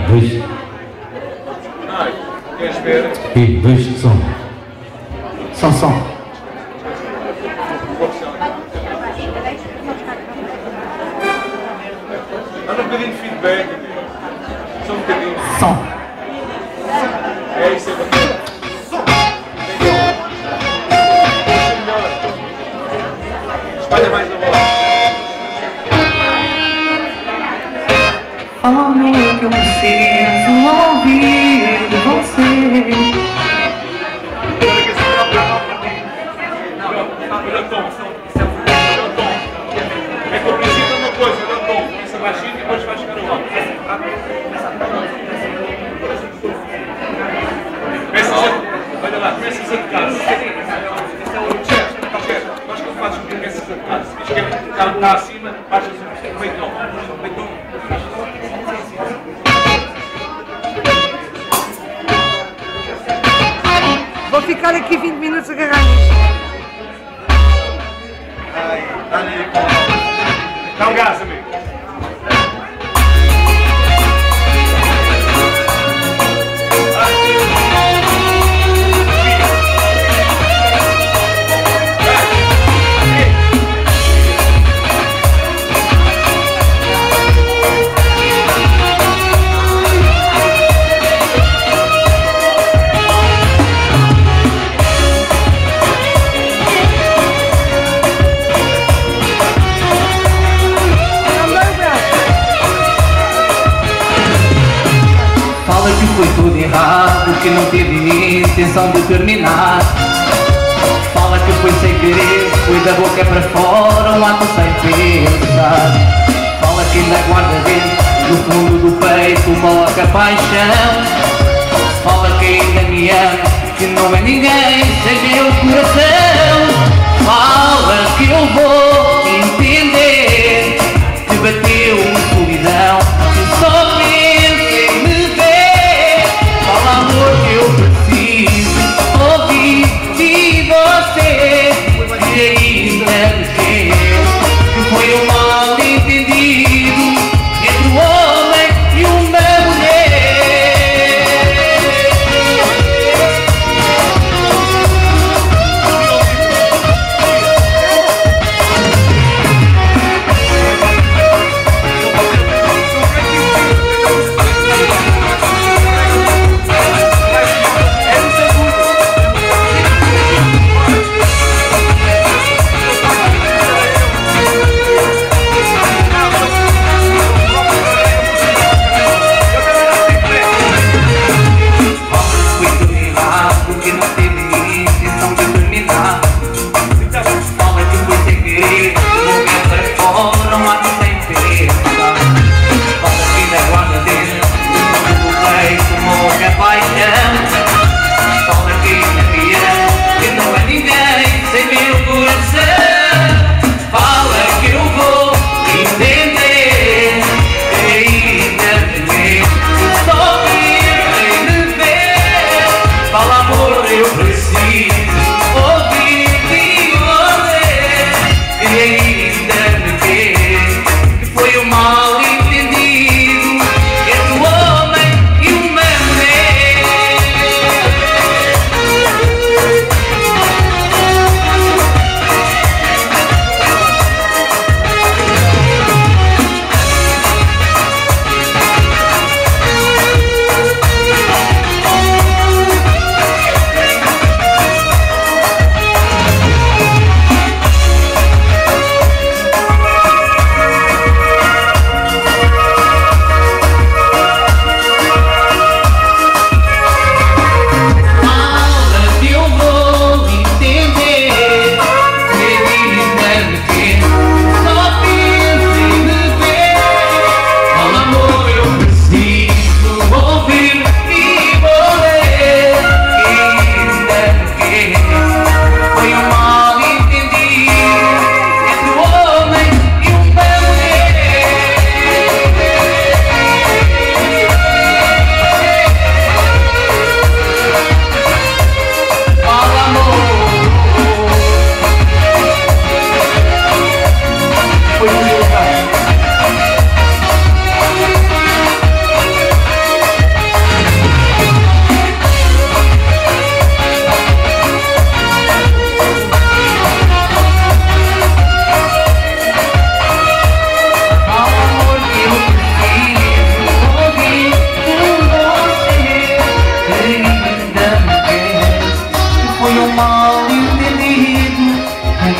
dois. Queres ver? E dois, som. Som. Anda um bocadinho de feedback. Só um bocadinho. Som. É isso, é bacana. Espalha mais a voz. Fala amor que eu preciso ouvir de você. Olha o tom. É que eu preciso de uma coisa, olha o tom. Começa baixinho e depois vai chegar o alto. Olha lá, começas a tocar. Nós que fazes com que começas a tocar. Se vês que está acima, baixas um meio tom. Vou ficar aqui 20 minutos a agarrar nisto. Dá um gás, amigo. Que foi tudo errado, que não teve intenção de terminar. Fala que foi sem querer, foi da boca para fora, um ato sem pensar. Fala que ainda guarda dentro, do fundo do peito, uma louca paixão. Fala que ainda me ama, que não é ninguém, sem meu coração. Fala que eu vou entender, que bateu uma solidão, que só pensa em me ver. Fala amor que eu preciso ouvir de você, que ainda me quer, que foi um mal entendido entre o homem e uma mulher.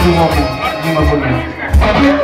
um homem de uma mulher.